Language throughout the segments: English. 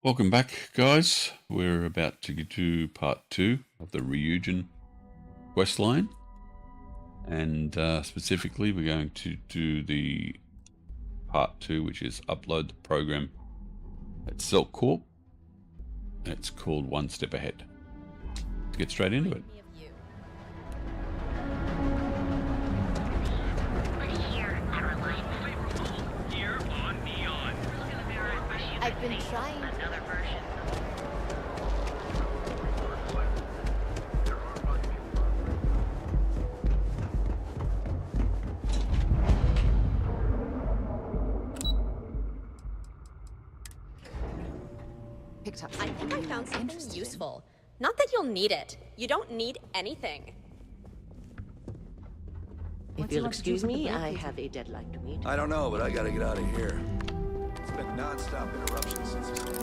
Welcome back, guys. We're about to get to part 2 of the Ryujin Questline. And specifically, we're going to do the part 2, which is upload the program at Silk Corp. It's called One Step Ahead. Let's get straight into it. I've been trying. Another version. Picked up. I think I found something useful. Not that you'll need it. You don't need anything. If you'll excuse me, I have a deadline to meet. I don't know, but I gotta get out of here. It's been non-stop interruptions since this.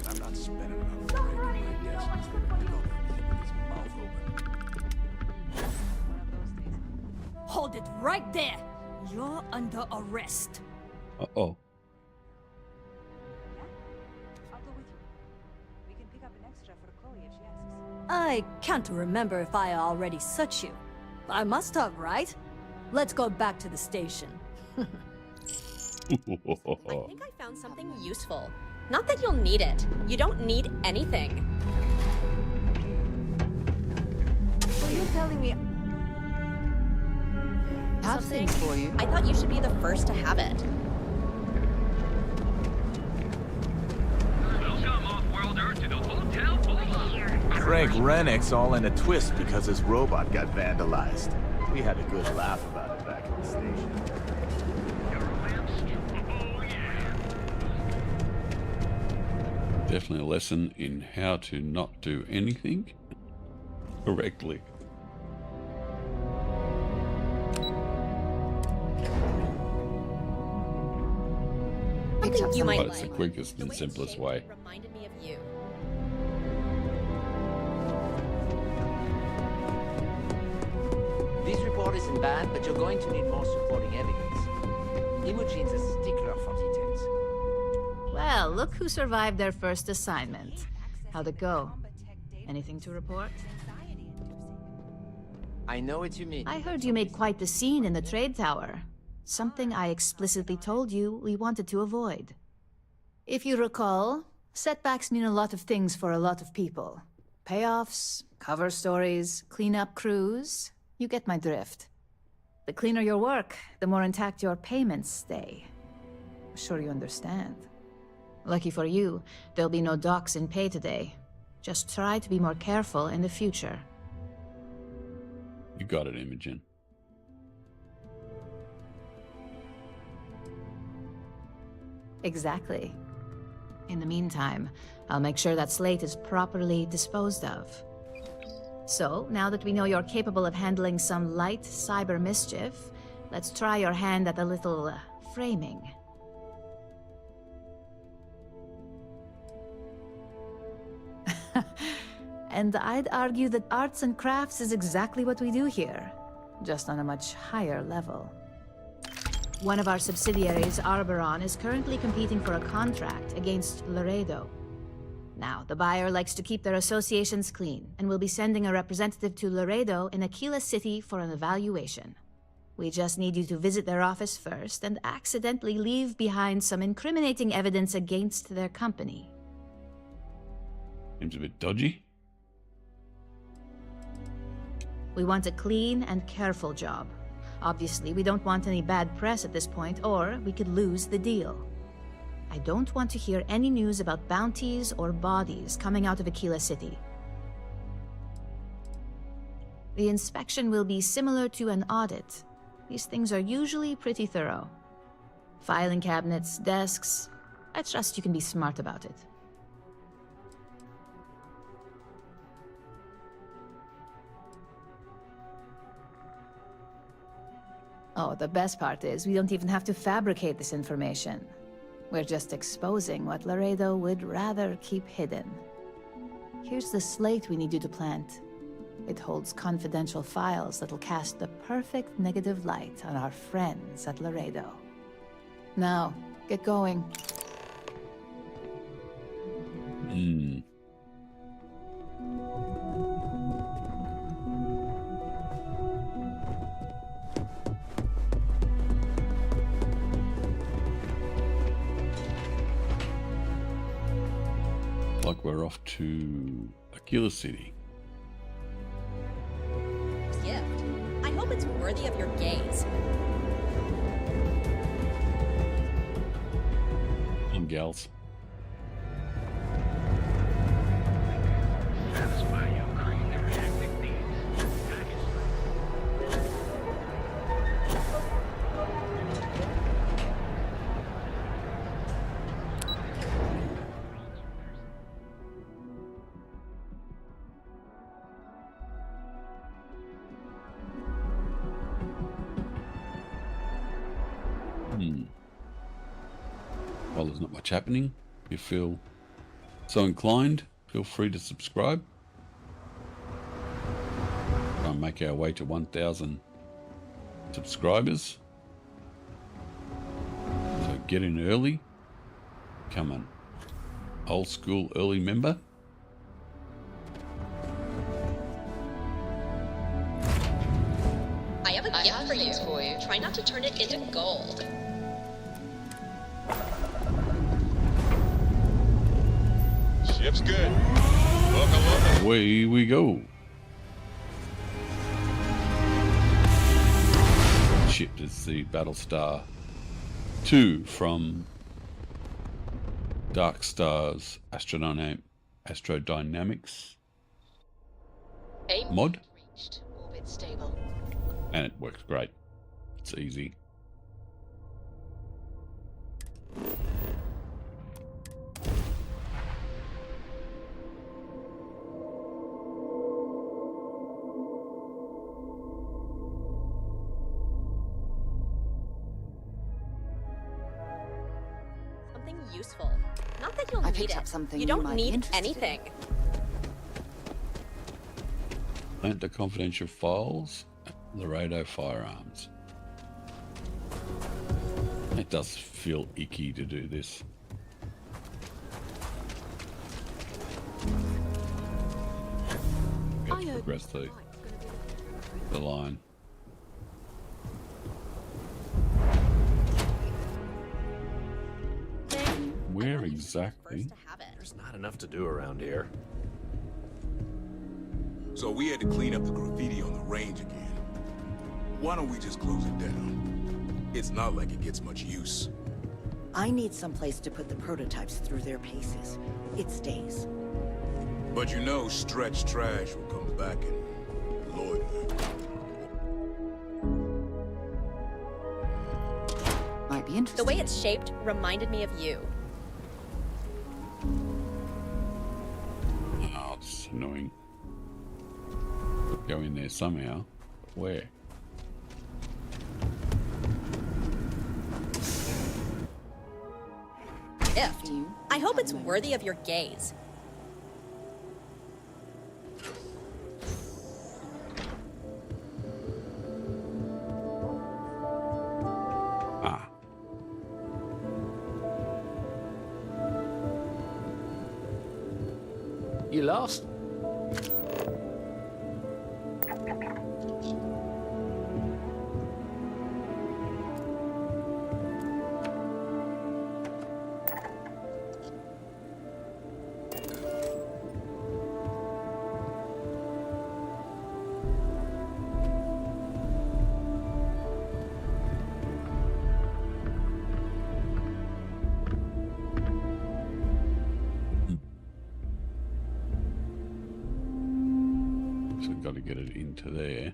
I'm not spending enough break in my desk instead of going with his mouth open. Hold it right there! You're under arrest. Uh-oh. I'll go with you. We can pick up an extra for Chloe if she asks. I can't remember if I already searched you. I must have, right? Let's go back to the station. I think I found something useful. Not that you'll need it. You don't need anything. So you're telling me I have things for you. I thought you should be the first to have it. Welcome off-worlder to the hotel boulevard. Frank Rennick's all in a twist because his robot got vandalized. We had a good laugh about it back at the station. Oh yeah. Definitely a lesson in how to not do anything correctly. Something you might But it's the like. quickest The and way it's simplest shaped way. reminded me of you. This report isn't bad, but you're going to need more supporting evidence. Imogene's a stickler for details. Well, look who survived their first assignment. How'd it go? Anything to report? I know what you mean. I heard you made quite the scene in the trade tower. Something I explicitly told you we wanted to avoid. If you recall, setbacks mean a lot of things for a lot of people. Payoffs, cover stories, cleanup crews. You get my drift. The cleaner your work, the more intact your payments stay. I'm sure you understand. Lucky for you, there'll be no docs in pay today. Just try to be more careful in the future. You got it, Imogen. Exactly. In the meantime, I'll make sure that slate is properly disposed of. So, now that we know you're capable of handling some light cyber mischief, let's try your hand at a little framing. And I'd argue that arts and crafts is exactly what we do here, just on a much higher level. One of our subsidiaries, Arboron, is currently competing for a contract against Laredo. Now, the buyer likes to keep their associations clean, and will be sending a representative to Laredo in Aquila City for an evaluation. We just need you to visit their office first and accidentally leave behind some incriminating evidence against their company. Seems a bit dodgy. We want a clean and careful job. Obviously, we don't want any bad press at this point, or we could lose the deal. I don't want to hear any news about bounties or bodies coming out of Aquila City. The inspection will be similar to an audit. These things are usually pretty thorough. Filing cabinets, desks. I trust you can be smart about it. Oh, the best part is we don't even have to fabricate this information. We're just exposing what Laredo would rather keep hidden. Here's the slate we need you to plant. It holds confidential files that'll cast the perfect negative light on our friends at Laredo. Now, get going. Like we're off to Aquila City. Gift. I hope it's worthy of your gaze. On gals. Satisfy your creative hectic needs. While there's not much happening, if you feel so inclined, feel free to subscribe. Try and make our way to 1,000 subscribers. So get in early. Become an old school early member. I have a gift for you. Try not to turn it into gold. Ship's good. Welcome. Away we go. Ship is the Battlestar 2 from Dark Star's Astrodynamics mod. Reached. Orbit stable. And it works great. It's easy. Something useful. Not that you'll I need picked it. up something you you don't might be need interested in. anything. Plant the confidential files at Laredo Firearms. It does feel icky to do this. Go to progress the line. Where exactly? There's not enough to do around here. So we had to clean up the graffiti on the range again. Why don't we just close it down? It's not like it gets much use. I need someplace to put the prototypes through their paces. It stays. But you know Stretch Trash will come back and loiter. Might be interesting. The way it's shaped reminded me of you. Oh, it's annoying. Could go in there somehow. But where? Gift. I hope it's worthy of your gaze. Ah. You lost? So I've got to get it into there.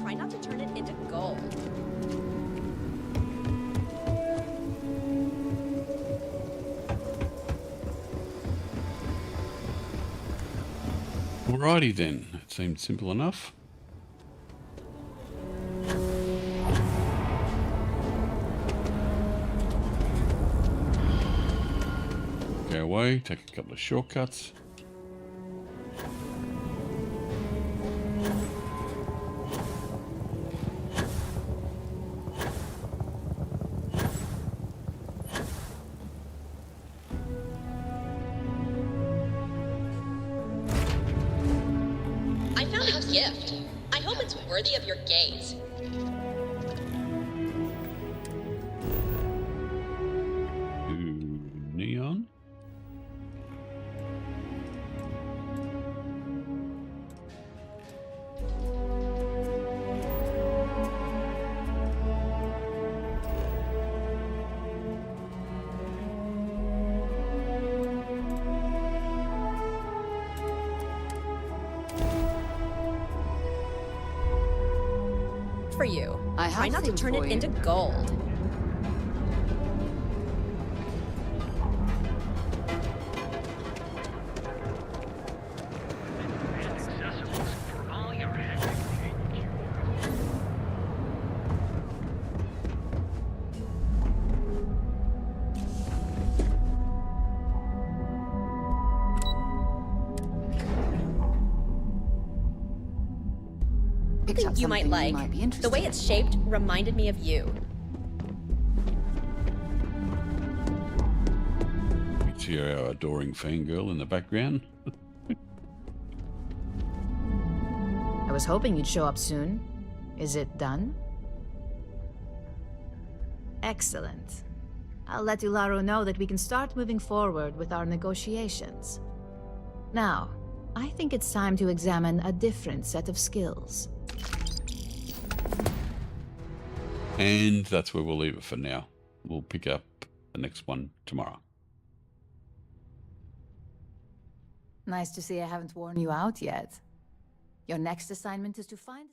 Try not to turn it into gold. Alrighty then, it seemed simple enough. Go away, take a couple of shortcuts. I found a gift. I hope it's worthy of your gaze. Ooh, neon. For you. I Try have not to things turn for it you. into gold. Accessible for all your hectic needs. Picked up Something you might something like. might be The interested way in. it's shaped reminded me of you. You can see our adoring fangirl in the background. I was hoping you'd show up soon. Is it done? Excellent. I'll let Ilaro know that we can start moving forward with our negotiations. Now, I think it's time to examine a different set of skills. And that's where we'll leave it for now. We'll pick up the next one tomorrow. Nice to see I haven't worn you out yet. Your next assignment is to find...